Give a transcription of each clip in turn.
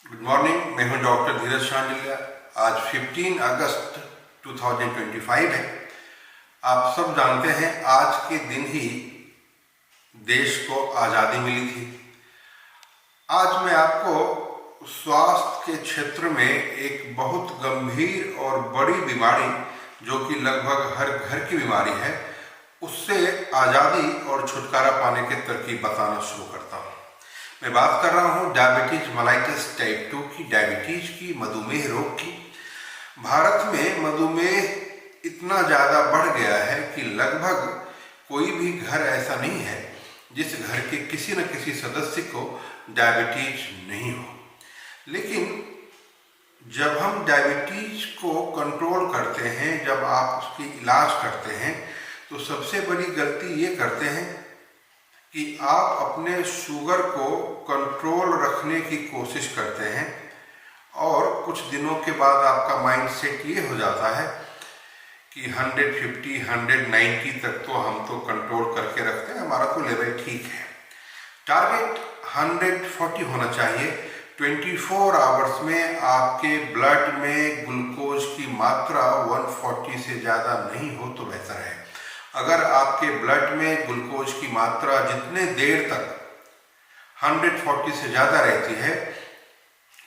Good morning. मैं हूं doctor धीरज शांडिल्या। आज 15 अगस्त 2025 है। आप सब जानते हैं आज के दिन ही देश को आज़ादी मिली थी। आज मैं आपको स्वास्थ्य के क्षेत्र में एक बहुत गंभीर और बड़ी बीमारी, जो कि लगभग हर घर की बीमारी है, उससे आज़ादी और छुटकारा पाने के तरकीब बताना शुरू करता हूँ। मैं बात कर रहा हूँ डायबिटीज मेलाइटस टाइप 2 की, डायबिटीज की, मधुमेह रोग की। भारत में मधुमेह इतना ज़्यादा बढ़ गया है कि लगभग कोई भी घर ऐसा नहीं है जिस घर के किसी न किसी सदस्य को डायबिटीज नहीं हो। लेकिन जब हम डायबिटीज को कंट्रोल करते हैं, जब आप उसकी इलाज करते हैं, तो सबसे बड़ी गलती ये करते हैं कि आप अपने शुगर को कंट्रोल रखने की कोशिश करते हैं और कुछ दिनों के बाद आपका माइंड सेट ये हो जाता है कि 150, 190 तक तो हम तो कंट्रोल करके रखते हैं, हमारा तो लेवल ठीक है। टारगेट 140 होना चाहिए। 24 आवर्स में आपके ब्लड में ग्लूकोज की मात्रा 140 से ज़्यादा नहीं हो तो बेहतर है। अगर आपके ब्लड में ग्लूकोज की मात्रा जितने देर तक 140 से ज़्यादा रहती है,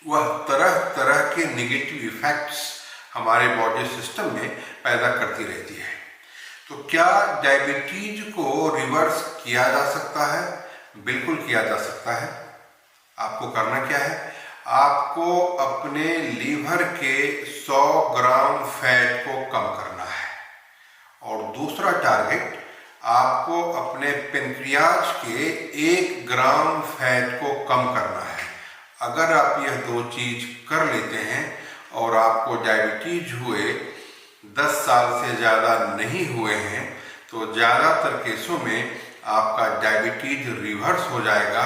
वह तरह तरह के नेगेटिव इफेक्ट्स हमारे बॉडी सिस्टम में पैदा करती रहती है। तो क्या डायबिटीज को रिवर्स किया जा सकता है? बिल्कुल किया जा सकता है। आपको करना क्या है? आपको अपने लीवर के 100 ग्राम फैट को कम करना है और दूसरा टारगेट, आपको अपने पेनक्रियाज के 1 ग्राम फैट को कम करना है। अगर आप यह दो चीज कर लेते हैं और आपको डायबिटीज हुए 10 साल से ज़्यादा नहीं हुए हैं, तो ज़्यादातर केसों में आपका डायबिटीज रिवर्स हो जाएगा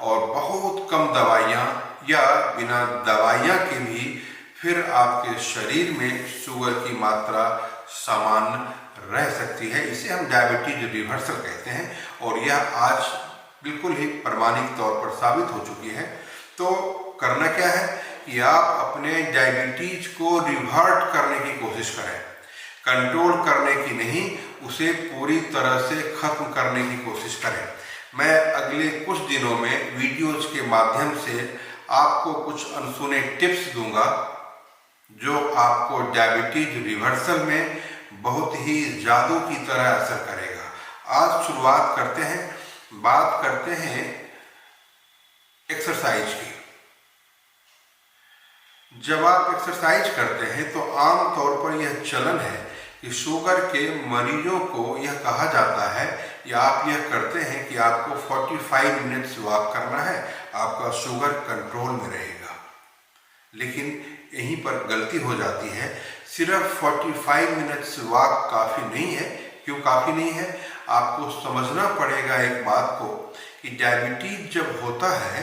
और बहुत कम दवाइयाँ या बिना दवाइयाँ के भी फिर आपके शरीर में शुगर की मात्रा सामान्य रह सकती है। इसे हम डायबिटीज रिवर्सल कहते हैं और यह आज बिल्कुल ही प्रमाणिक तौर पर साबित हो चुकी है। तो करना क्या है कि आप अपने डायबिटीज को रिवर्ट करने की कोशिश करें, कंट्रोल करने की नहीं, उसे पूरी तरह से खत्म करने की कोशिश करें। मैं अगले कुछ दिनों में वीडियोज के माध्यम से आपको कुछ अनसुने टिप्स दूंगा जो आपको डायबिटीज रिवर्सल में बहुत ही जादू की तरह असर करेगा। आज शुरुआत करते हैं, बात करते हैं एक्सरसाइज की। जब आप एक्सरसाइज करते हैं तो आम तौर पर यह चलन है कि शुगर के मरीजों को यह कहा जाता है या आप यह करते हैं कि आपको 45 मिनट्स वॉक करना है, आपका शुगर कंट्रोल में रहेगा। लेकिन यहीं पर गलती हो जाती है। सिर्फ 45 मिनट्स वॉक काफ़ी नहीं है। क्यों काफ़ी नहीं है? आपको समझना पड़ेगा एक बात को कि डायबिटीज जब होता है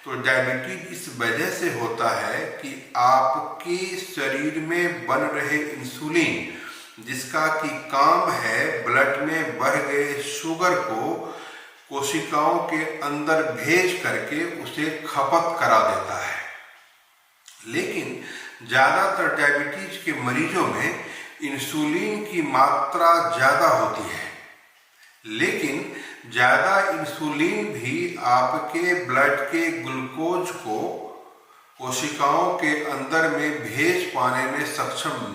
तो डायबिटीज इस वजह से होता है कि आपके शरीर में बन रहे इंसुलिन, जिसका कि काम है ब्लड में बढ़ गए शुगर को कोशिकाओं के अंदर भेज करके उसे खपत करा देता है। लेकिन ज़्यादातर डायबिटीज के मरीजों में इंसुलिन की मात्रा ज़्यादा होती है, लेकिन ज़्यादा इंसुलिन भी आपके ब्लड के ग्लूकोज को कोशिकाओं के अंदर में भेज पाने में सक्षम